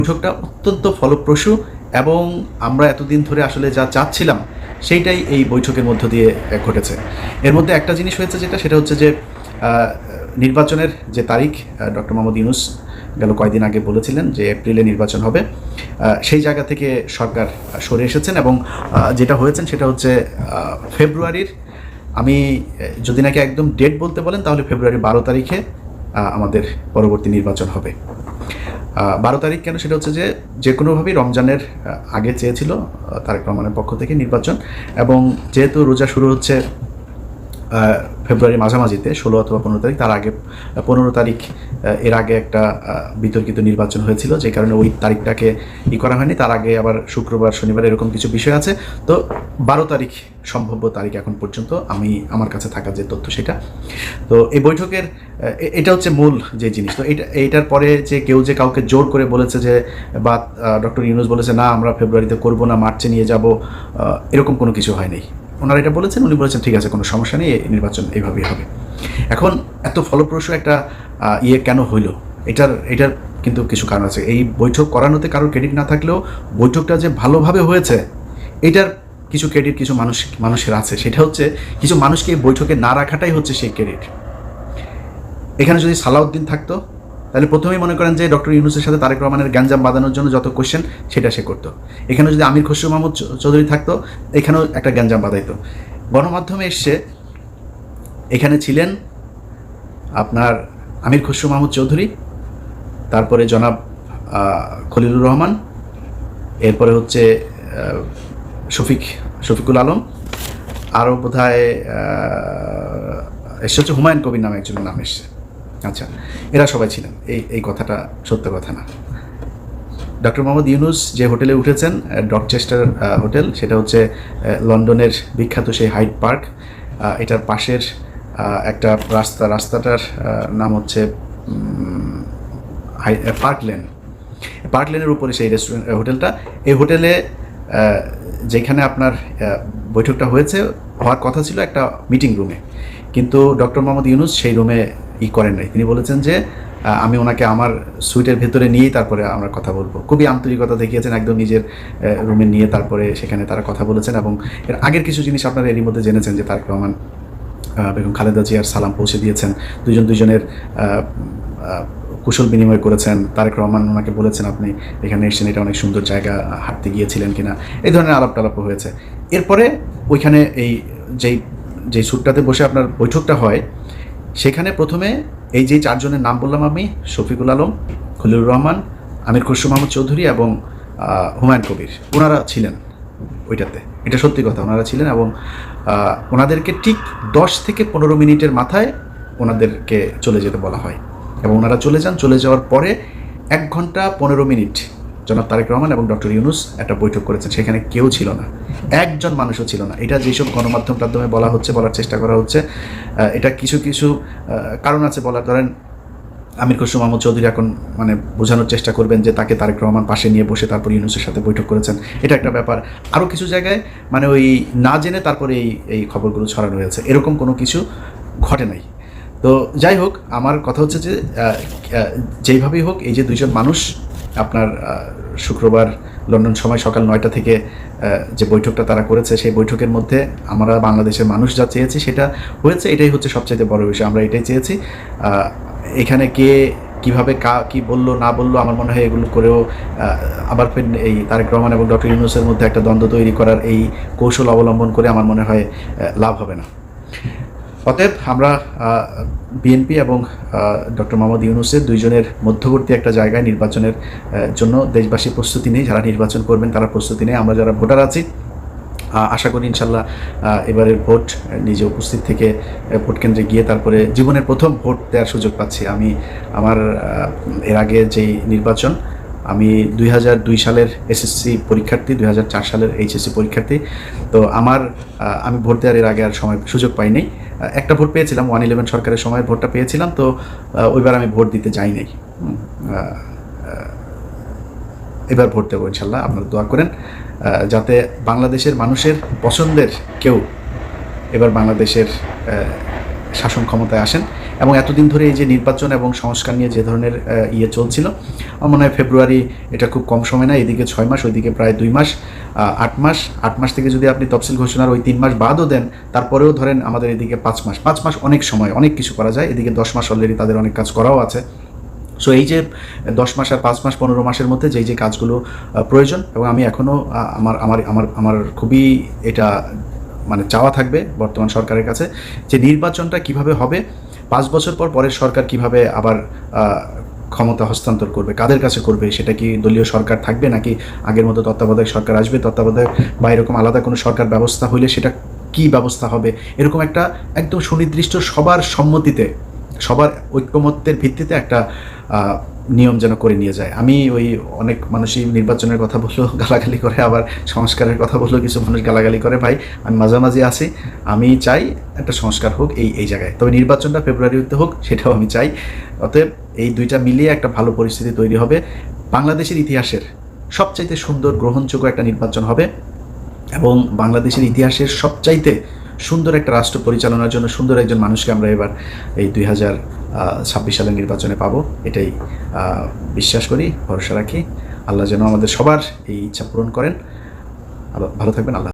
বৈঠকটা অত্যন্ত ফলপ্রসূ এবং আমরা এতদিন ধরে আসলে যা চাচ্ছিলাম সেইটাই এই বৈঠকের মধ্য দিয়ে ঘটেছে। এর মধ্যে একটা জিনিস হয়েছে সেটা হচ্ছে যে নির্বাচনের যে তারিখ ডক্টর মোহাম্মদ ইউনূস গেল কয়েকদিন আগে বলেছিলেন যে এপ্রিলে নির্বাচন হবে, সেই জায়গা থেকে সরকার সরে এসেছেন এবং যেটা হয়েছেন সেটা হচ্ছে ফেব্রুয়ারির, আমি যদি নাকি একদম ডেট বলতে বলেন তাহলে ফেব্রুয়ারি 12 তারিখে আমাদের পরবর্তী নির্বাচন হবে। 12 তারিখ কেন, সেটা হচ্ছে যে কোনোভাবেই রমজানের আগে চেয়েছিল তারেক রহমানের পক্ষ থেকে নির্বাচন, এবং যেহেতু রোজা শুরু হচ্ছে ফেব্রুয়ারি মাঝামাঝিতে 16 অথবা 15 তারিখ, তার আগে 15 তারিখ এর আগে একটা বিতর্কিত নির্বাচন হয়েছিল, যে কারণে ওই তারিখটাকে করা হয়নি। তার আগে আবার শুক্রবার শনিবার এরকম কিছু বিষয় আছে। তো 12 তারিখ সম্ভাব্য তারিখ এখন পর্যন্ত আমার কাছে থাকা যে তথ্য সেটা। তো এই বৈঠকের এটা হচ্ছে মূল যে জিনিস। তো এইটার পরে যে কেউ যে কাউকে জোর করে বলেছে যে, বা ডক্টর ইউনূস বলেছে না আমরা ফেব্রুয়ারিতে করবো না, মার্চে নিয়ে যাব, এরকম কোনো কিছু হয়নি। ওনারা এটা বলেছেন, উনি বলেছেন ঠিক আছে কোনো সমস্যা নেই, নির্বাচন এইভাবেই হবে। এখন এত ফলপ্রসূ একটা কেন হইল, এটার কিন্তু কিছু কারণ আছে। এই বৈঠক করানোতে কারোর ক্রেডিট না থাকলেও বৈঠকটা যে ভালোভাবে হয়েছে এটার কিছু ক্রেডিট কিছু মানুষের আছে। সেটা হচ্ছে কিছু মানুষকে এই বৈঠকে না রাখাটাই হচ্ছে সেই ক্রেডিট। এখানে যদি সালাউদ্দিন থাকতো তাহলে প্রথমেই মনে করেন যে ডক্টর ইউনূসের সাথে তারেক রহমানের গ্যাঞ্জাম বাঁধানোর জন্য যত কোশ্চেন সেটা সে করতো। এখানে যদি আমির খসরু মাহমুদ চৌধুরী থাকতো, এখানেও একটা গ্যাঞ্জাম বাঁধাইতো। গণমাধ্যমে এসছে, এখানে ছিলেন আপনার আমির খসরু মাহমুদ চৌধুরী, তারপরে জনাব খলিলুর রহমান, এরপরে হচ্ছে শফিকুল আলম, আরও বোধহয় এসে হচ্ছে হুমায়ুন কবির নামে একজনের নাম এসছে। আচ্ছা, এরা সবাই ছিলেন। এই কথাটা সত্য কথা না। ডক্টর মোহাম্মদ ইউনূস যে হোটেলে উঠেছেন, ডরচেস্টার হোটেল, সেটা হচ্ছে লন্ডনের বিখ্যাত সেই হাইড পার্ক, এটার পাশের একটা রাস্তাটার নাম হচ্ছে পার্ক লেনের উপরে সেই রেস্টুরেন্ট হোটেলটা। এই হোটেলে যেখানে আপনার বৈঠকটা হওয়ার কথা ছিল একটা মিটিং রুমে, কিন্তু ডক্টর মোহাম্মদ ইউনূস সেই রুমে করেন নাই। তিনি বলেছেন যে আমি ওনাকে আমার সুইটের ভেতরে নিয়েই তারপরে আমরা কথা বলবো। খুবই আন্তরিকতা দেখিয়েছেন, একদম নিজের রুমে নিয়ে তারপরে সেখানে তারা কথা বলেছেন। এবং এর আগের কিছু জিনিস আপনারা এরই মধ্যে জেনেছেন যে তারেক রহমান বেগম খালেদা জিয়ার সালাম পৌঁছে দিয়েছেন, দুজনের কুশল বিনিময় করেছেন। তারেক রহমান ওনাকে বলেছেন আপনি এখানে এসেছেন, এটা অনেক সুন্দর জায়গা, হাঁটতে গিয়েছিলেন কিনা, এই ধরনের আলাপ টালাপও হয়েছে। এরপরে ওইখানে যেই সুটটাতে বসে আপনার বৈঠকটা হয়, সেখানে প্রথমে এই যে 4 জনের নাম বললাম আমি, শফিকুল আলম, খলিলুর রহমান, আমির খসরু মাহমুদ চৌধুরী এবং হুমায়ুন কবির, ওনারা ছিলেন ওইটাতে। এটা সত্যি কথা, ওনারা ছিলেন। এবং ওনাদেরকে ঠিক 10 থেকে 15 মিনিটের মাথায় ওনাদেরকে চলে যেতে বলা হয়, এবং ওনারা চলে যাওয়ার পরে 1 ঘন্টা 15 মিনিট জনাব তারেক রহমান এবং ডক্টর ইউনূস একটা বৈঠক করেছেন। সেখানে কেউ ছিল না, একজন মানুষও ছিল না। এটা যেসব গণমাধ্যমে বলার চেষ্টা করা হচ্ছে, এটা কিছু কারণ আছে বলার। ধরেন আমির খসরু মাহমুদ চৌধুরী এখন বোঝানোর চেষ্টা করবেন যে তাকে তারেক রহমান পাশে নিয়ে বসে তারপর ইউনূসের সাথে বৈঠক করেছেন, এটা একটা ব্যাপার। আরও কিছু জায়গায় ওই না জেনে তারপরে এই খবরগুলো ছড়ানো হয়েছে, এরকম কোনো কিছু ঘটে নাই। তো যাই হোক, আমার কথা হচ্ছে যে যেইভাবেই হোক, এই যে 2 জন মানুষ আপনার শুক্রবার লন্ডন সময় সকাল 9টা থেকে যে বৈঠকটা তারা করেছে, সেই বৈঠকের মধ্যে আমরা বাংলাদেশের মানুষ যা চেয়েছি সেটা হয়েছে। এটাই হচ্ছে সবচেয়ে বড় বিষয়, আমরা এটাই চেয়েছি। এখানে কে কীভাবে কি বললো না বললো, আমার মনে হয় এগুলো করেও আবার ফের এই তারেক রহমান এবং ডক্টর ইউনূসের মধ্যে একটা দ্বন্দ্ব তৈরি করার এই কৌশল অবলম্বন করে আমার মনে হয় লাভ হবে না। অতএব আমরা বিএনপি এবং ডক্টর মোহাম্মদ ইউনূসের 2 জনের মধ্যবর্তী একটা জায়গায় নির্বাচনের জন্য দেশবাসী প্রস্তুতি নেই। যারা নির্বাচন করবেন তারা প্রস্তুতি নেই। আমরা যারা ভোটার আছি আশা করি ইনশাল্লাহ এবারের ভোট নিজে উপস্থিত থেকে ভোট কেন্দ্রে গিয়ে তারপরে জীবনের প্রথম ভোট দেওয়ার সুযোগ পাচ্ছি। আমার এর আগে যেই নির্বাচন, আমি 2002 সালের এসএসসি পরীক্ষার্থী, 2004 সালের এইচএসসি পরীক্ষার্থী। তো আমি ভোট দেওয়ার এর আগে আর সুযোগ পাইনি। একটা ভোট পেয়েছিলাম, 111 সরকারের সময় ভোটটা পেয়েছিলাম। তো ওইবার আমি ভোট দিতে যাই নাই। এবার ভোট দেবো ইনশাল্লাহ। আপনারা দোয়া করেন যাতে বাংলাদেশের মানুষের পছন্দের কেউ এবার বাংলাদেশের শাসন ক্ষমতায় আসেন, এবং এতদিন ধরে এই যে নির্বাচন এবং সংস্কার নিয়ে যে ধরনের চলছিল, আমার মনে হয় ফেব্রুয়ারি এটা খুব কম সময় না, এদিকে 6 মাস, ওইদিকে প্রায় 2 মাস, 8 মাস থেকে যদি আপনি তফসিল ঘোষণার ওই 3 মাস বাদও দেন, তারপরেও ধরেন আমাদের এদিকে 5 মাস অনেক সময়, অনেক কিছু করা যায়। এদিকে 10 মাস অলরেডি তাদের অনেক কাজ করাও আছে। সো এই যে 10 মাস আর 5 মাস 15 মাসের মধ্যে যে কাজগুলো প্রয়োজন, এবং আমি এখনও আমার খুবই এটা মানে চাওয়া থাকবে বর্তমান সরকারের কাছে, যে নির্বাচনটা কিভাবে হবে, 5 বছর পর পরের সরকার কিভাবে আবার ক্ষমতা হস্তান্তর করবে, কাদের কাছে করবে, সেটা কি দলীয় সরকার থাকবে নাকি আগের মতো তত্ত্বাবধায়ক সরকার আসবে, তত্ত্বাবধায়ক বা এরকম আলাদা কোনো সরকার ব্যবস্থা হইলে সেটা কি ব্যবস্থা হবে, এরকম একটা একদম সুনির্দিষ্ট সবার সম্মতিতে, সবার ঐক্যমত্যের ভিত্তিতে একটা নিয়ম যেন করে নিয়ে যায়। আমি ওই অনেক মানুষই নির্বাচনের কথা বললেও গালাগালি করে, আবার সংস্কারের কথা বললেও কিছু মানুষ গালাগালি করে। ভাই, আমি মাঝামাঝি আছি, আমি চাই একটা সংস্কার হোক এই জায়গায়, তবে নির্বাচনটা ফেব্রুয়ারিতে হোক সেটাও আমি চাই। অতএব এই দুইটা মিলিয়ে একটা ভালো পরিস্থিতি তৈরি হবে, বাংলাদেশের ইতিহাসের সবচাইতে সুন্দর গ্রহণযোগ্য একটা নির্বাচন হবে, এবং বাংলাদেশের ইতিহাসের সবচাইতে সুন্দর একটা রাষ্ট্র পরিচালনার জন্য সুন্দর একজন মানুষকে আমরা এবার এই 2026 সালের নির্বাচনে পাবো, এটাই বিশ্বাস করি, ভরসা রাখি। আল্লাহ যেন আমাদের সবার এই ইচ্ছা পূরণ করেন। ভালো থাকবেন। আল্লাহ।